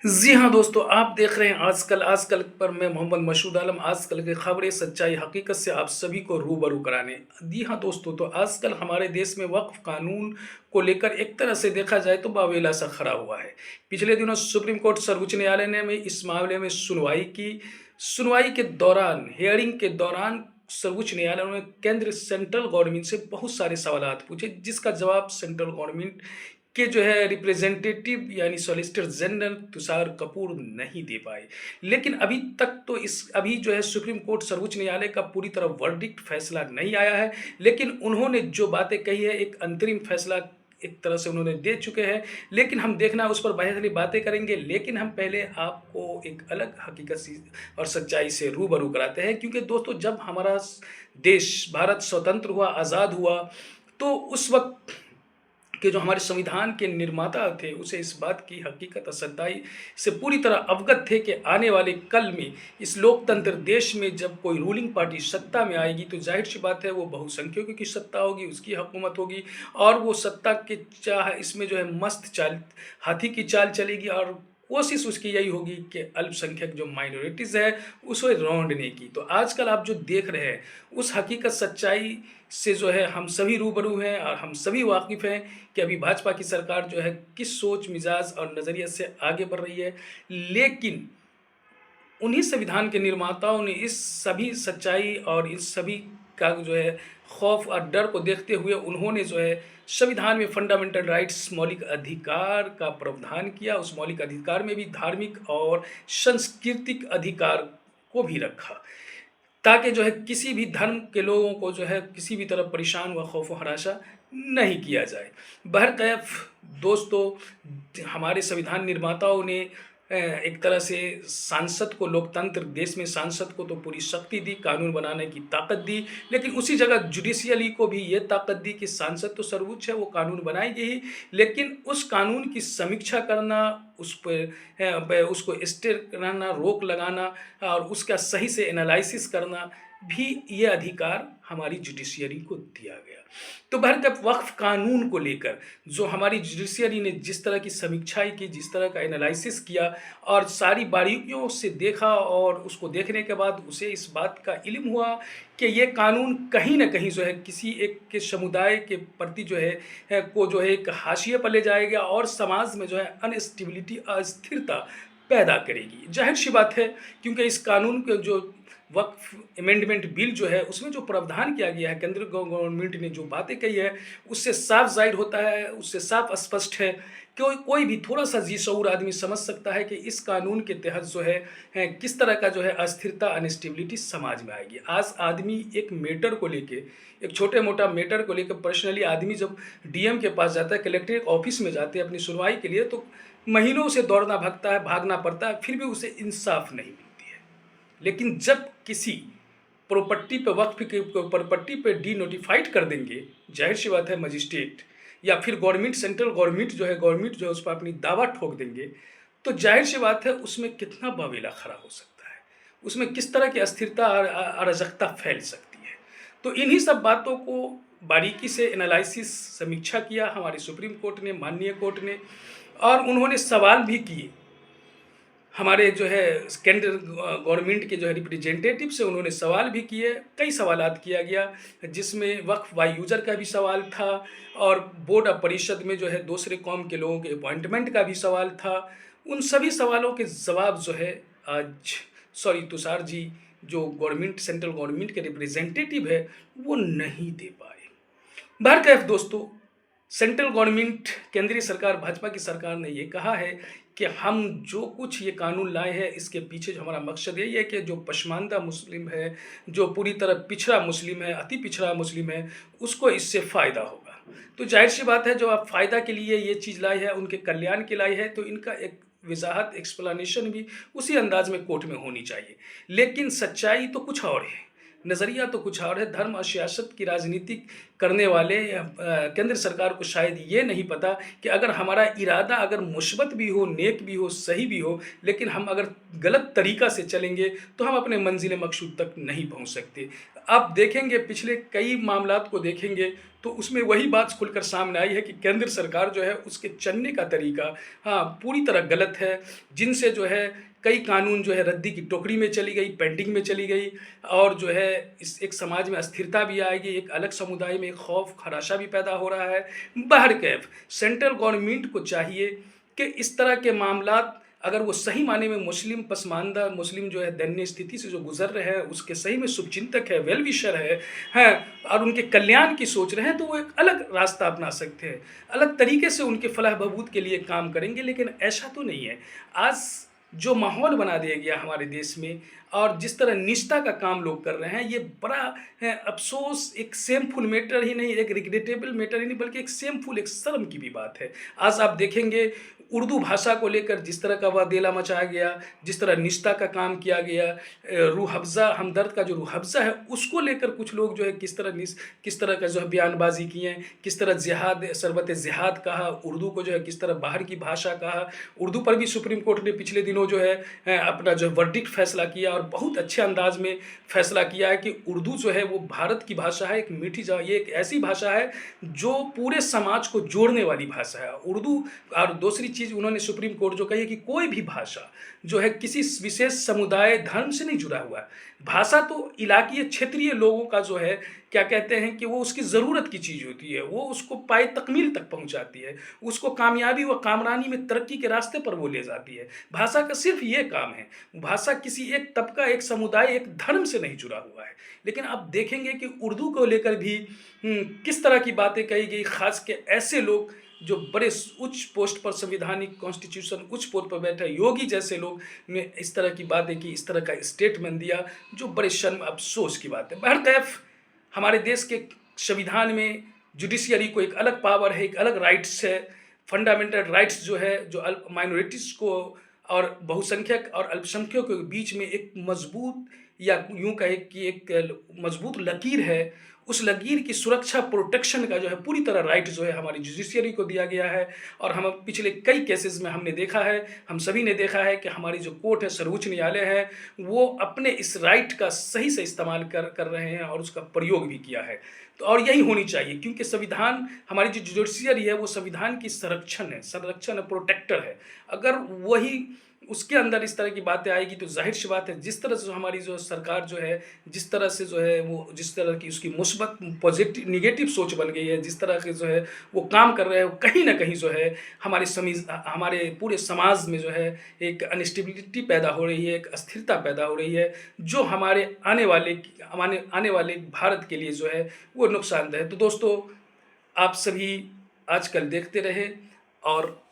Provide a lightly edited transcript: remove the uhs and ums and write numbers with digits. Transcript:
जी हाँ दोस्तों, आप देख रहे हैं आजकल आजकल पर मैं मोहम्मद मशहूद आलम आजकल की खबरें सच्चाई हकीकत से आप सभी को रूबरू कराने। जी हाँ दोस्तों, तो आजकल हमारे देश में वक्फ कानून को लेकर एक तरह से देखा जाए तो बावेला सा खड़ा हुआ है। पिछले दिनों सुप्रीम कोर्ट सर्वोच्च न्यायालय ने में इस मामले में सुनवाई की। सुनवाई के दौरान, हियरिंग के दौरान सर्वोच्च न्यायालय ने केंद्र सेंट्रल गवर्नमेंट से बहुत सारे सवालात पूछे, जिसका जवाब सेंट्रल गवर्नमेंट के जो है रिप्रेजेंटेटिव यानी सॉलिसिटर जनरल तुषार कपूर नहीं दे पाए। लेकिन अभी तक तो इस अभी जो है सुप्रीम कोर्ट सर्वोच्च न्यायालय का पूरी तरह वर्डिक्ट फैसला नहीं आया है। लेकिन उन्होंने जो बातें कही है, एक अंतरिम फैसला एक तरह से उन्होंने दे चुके हैं। लेकिन हम देखना उस पर बहस बातें करेंगे। लेकिन हम पहले आपको एक अलग हकीकत सी और सच्चाई से रूबरू कराते हैं, क्योंकि दोस्तों जब हमारा देश भारत स्वतंत्र हुआ, आज़ाद हुआ, तो उस वक्त कि जो हमारे संविधान के निर्माता थे उसे इस बात की हकीकत और सच्चाई से पूरी तरह अवगत थे कि आने वाले कल में इस लोकतंत्र देश में जब कोई रूलिंग पार्टी सत्ता में आएगी तो जाहिर सी बात है वो बहुसंख्यकों की सत्ता होगी, उसकी हुकूमत होगी। और वो सत्ता के चाह इसमें जो है मस्त चाल, हाथी की चाल चलेगी। और कोशिश उसकी यही होगी कि अल्पसंख्यक जो माइनॉरिटीज़ है उसे रौंदने की। तो आजकल आप जो देख रहे हैं उस हकीकत सच्चाई से जो है हम सभी रूबरू हैं और हम सभी वाकिफ़ हैं कि अभी भाजपा की सरकार जो है किस सोच मिजाज और नज़रिए से आगे बढ़ रही है। लेकिन उन्हीं संविधान के निर्माताओं ने इस सभी सच्चाई और इस सभी का जो है खौफ और डर को देखते हुए उन्होंने जो है संविधान में फंडामेंटल राइट्स, मौलिक अधिकार का प्रावधान किया। उस मौलिक अधिकार में भी धार्मिक और सांस्कृतिक अधिकार को भी रखा, ताकि जो है किसी भी धर्म के लोगों को जो है किसी भी तरह परेशान व खौफ व हराशा नहीं किया जाए। बहरकैफ दोस्तों, हमारे संविधान निर्माताओं ने एक तरह से सांसद को, लोकतंत्र देश में सांसद को तो पूरी शक्ति दी, कानून बनाने की ताकत दी। लेकिन उसी जगह जुडिशियली को भी ये ताकत दी कि सांसद तो सर्वोच्च है, वो कानून बनाएगी ही। लेकिन उस कानून की समीक्षा करना, उस पर उसको स्टे कराना, रोक लगाना और उसका सही से एनालिसिस करना भी ये अधिकार हमारी जुडिशियरी को दिया गया। तो बहरकैफ वक्फ कानून को लेकर जो हमारी जुडिशियरी ने जिस तरह की समीक्षाएं की, जिस तरह का एनालिसिस किया और सारी बारीकियों से देखा, और उसको देखने के बाद उसे इस बात का इल्म हुआ कि ये कानून कहीं ना कहीं जो है किसी एक के समुदाय के प्रति जो है को जो है एक हाशिए पर ले जाएगा और समाज में जो है अनस्टेबिलिटी, अस्थिरता पैदा करेगी। जाहिर सी बात है, क्योंकि इस कानून के जो वक्फ अमेंडमेंट बिल जो है उसमें जो प्रावधान किया गया है, केंद्र गवर्नमेंट ने जो बातें कही है उससे साफ जाहिर होता है, उससे साफ स्पष्ट है कि कोई भी थोड़ा सा जी शऊर आदमी समझ सकता है कि इस कानून के तहत जो है किस तरह का जो है अस्थिरता, अनस्टेबिलिटी समाज में आएगी। आज आदमी एक मैटर को लेके, एक छोटे मोटा मैटर को लेकर पर्सनली आदमी जब डीएम के पास जाता है, कलेक्ट्रेट ऑफिस में जाते हैं अपनी सुनवाई के लिए, तो महीनों से दौड़ना भगता है, भागना पड़ता है, फिर भी उसे इंसाफ नहीं मिलती है। लेकिन जब किसी प्रॉपर्टी पे, वक्फ की प्रॉपर्टी पे डी नोटिफाइड कर देंगे, जाहिर सी बात है मजिस्ट्रेट या फिर गवर्नमेंट, सेंट्रल गवर्नमेंट जो है उस पर अपनी दावा ठोक देंगे, तो जाहिर सी बात है उसमें कितना बावेला खड़ा हो सकता है, उसमें किस तरह की अस्थिरता और अराजकता फैल सकती है। तो इन्हीं सब बातों को बारीकी से एनालिसिस, समीक्षा किया हमारे सुप्रीम कोर्ट ने, माननीय कोर्ट ने। और उन्होंने सवाल भी किए हमारे जो है केंद्र गवर्नमेंट के जो है रिप्रेजेंटेटिव से, उन्होंने सवाल भी किए, कई सवालात किया गया, जिसमें वक्फ बाय यूज़र का भी सवाल था और बोर्ड ऑफ परिषद में जो है दूसरे कौम के लोगों के अपॉइंटमेंट का भी सवाल था। उन सभी सवालों के जवाब जो है आज तुषार जी, जो गवर्नमेंट, सेंट्रल गवर्नमेंट के रिप्रेजेंटेटिव है, वो नहीं दे पाए। बहरकैफ दोस्तों, सेंट्रल गवर्नमेंट, केंद्रीय सरकार, भाजपा की सरकार ने ये कहा है कि हम जो कुछ ये कानून लाए हैं इसके पीछे जो हमारा मकसद यही है कि जो पसमानदा मुस्लिम है, जो पूरी तरह पिछड़ा मुस्लिम है, अति पिछड़ा मुस्लिम है, उसको इससे फ़ायदा होगा। तो जाहिर सी बात है, जो आप फ़ायदा के लिए ये चीज़ लाई है, उनके कल्याण के लाई है, तो इनका एक वजाहत, एक्सप्लेनेशन भी उसी अंदाज में कोर्ट में होनी चाहिए। लेकिन सच्चाई तो कुछ और है, नज़रिया तो कुछ और है। धर्म और सियासत की राजनीति करने वाले केंद्र सरकार को शायद ये नहीं पता कि अगर हमारा इरादा अगर मुस्बत भी हो, नेक भी हो, सही भी हो, लेकिन हम अगर गलत तरीक़ा से चलेंगे तो हम अपने मंज़िल मक़सूद तक नहीं पहुँच सकते। आप देखेंगे पिछले कई मामलात को देखेंगे तो उसमें वही बात खुलकर सामने आई है कि केंद्र सरकार जो है उसके चलने का तरीका पूरी तरह गलत है, जिनसे जो है कई कानून जो है रद्दी की टोकरी में चली गई, पेंडिंग में चली गई और जो है इस एक समाज में अस्थिरता भी आएगी, एक अलग समुदाय में एक खौफ खराशा भी पैदा हो रहा है। बहरकैफ सेंट्रल गवर्नमेंट को चाहिए कि इस तरह के मामलात अगर वो सही माने में मुस्लिम पसमानदा मुस्लिम जो है दयनीय स्थिति से जो गुजर रहे हैं, उसके सही में शुभचिंतक है, वेल विशर है, हैं और उनके कल्याण की सोच रहे हैं, तो वो एक अलग रास्ता अपना सकते हैं, अलग तरीके से उनके फलाह बहबूद के लिए काम करेंगे। लेकिन ऐसा तो नहीं है। आज जो माहौल बना दिया गया हमारे देश में और जिस तरह निष्ठा का काम लोग कर रहे हैं, ये बड़ा अफ़सोस, एक शेमफुल मैटर ही नहीं, एक रिग्रेटेबल मैटर ही नहीं, बल्कि एक शेमफुल, एक शर्म की भी बात है। आज आप देखेंगे उर्दू भाषा को लेकर जिस तरह का वादेला मचाया गया, जिस तरह निष्ठा का काम किया गया, रूह अफ़ज़ा हमदर्द का जो रूह अफ़ज़ा है उसको लेकर कुछ लोग जो है किस तरह का जो है बयानबाजी किए हैं, किस तरह जिहाद शरबत जिहाद कहा, उर्दू को जो है किस तरह बाहर की भाषा कहा। उर्दू पर भी सुप्रीम कोर्ट ने पिछले दिनों जो है अपना जो है वर्डिक्ट फैसला किया और बहुत अच्छे अंदाज में फैसला किया है कि उर्दू जो है वो भारत की भाषा है, एक मीठी ये एक ऐसी भाषा है जो पूरे समाज को जोड़ने वाली भाषा है उर्दू। और दूसरी चीज़ उन्होंने सुप्रीम कोर्ट जो कही है कि कोई भी भाषा जो है किसी विशेष समुदाय धर्म से नहीं जुड़ा हुआ है। भाषा तो इलाक़ाई क्षेत्रीय लोगों का जो है क्या कहते हैं कि वो उसकी ज़रूरत की चीज़ होती है, वो उसको पाए तकमील तक पहुंचाती है, उसको कामयाबी व कामरानी में तरक्की के रास्ते पर वो ले जाती है। भाषा का सिर्फ ये काम है। भाषा किसी एक तबका, एक समुदाय, एक धर्म से नहीं जुड़ा हुआ है। लेकिन आप देखेंगे कि उर्दू को लेकर भी किस तरह की बातें कही गई, ख़ास के ऐसे लोग जो बड़े उच्च पोस्ट पर, संविधानिक कॉन्स्टिट्यूशन उच्च पोस्ट पर बैठे योगी जैसे लोग ने इस तरह की बातें की, इस तरह का स्टेटमेंट दिया, जो बड़े शर्म अफ़सोस की बात है। बहरकैफ हमारे देश के संविधान में जुडिशियरी को एक अलग पावर है, एक अलग राइट्स है, फंडामेंटल राइट्स जो है, जो माइनॉरिटीज़ को और बहुसंख्यक और अल्पसंख्यकों के बीच में एक मजबूत या यूँ कहें कि एक मजबूत लकीर है, उस लकीर की सुरक्षा, प्रोटेक्शन का जो है पूरी तरह राइट जो है हमारी जुडिशियरी को दिया गया है। और हम पिछले कई केसेस में हमने देखा है, हम सभी ने देखा है कि हमारी जो कोर्ट है, सर्वोच्च न्यायालय है, वो अपने इस राइट का सही से इस्तेमाल कर रहे हैं और उसका प्रयोग भी किया है। तो और यही होनी चाहिए, क्योंकि संविधान, हमारी जो जुडिशियरी है वो संविधान की संरक्षण है, प्रोटेक्टर है। अगर वही उसके अंदर इस तरह की बातें आएगी तो ज़ाहिर सी बात है, जिस तरह से हमारी जो सरकार जो है, जिस तरह से जो है वो, जिस तरह की उसकी मुस्बत पॉजिटिव निगेटिव सोच बन गई है, जिस तरह के जो है वो काम कर रहे हैं, कहीं ना कहीं जो है हमारे पूरे समाज में जो है एक अनस्टेबिलिटी पैदा हो रही है, एक अस्थिरता पैदा हो रही है, जो हमारे आने वाले भारत के लिए जो है वो नुकसानदेह है। तो दोस्तों, आप सभी आजकल देखते रहे और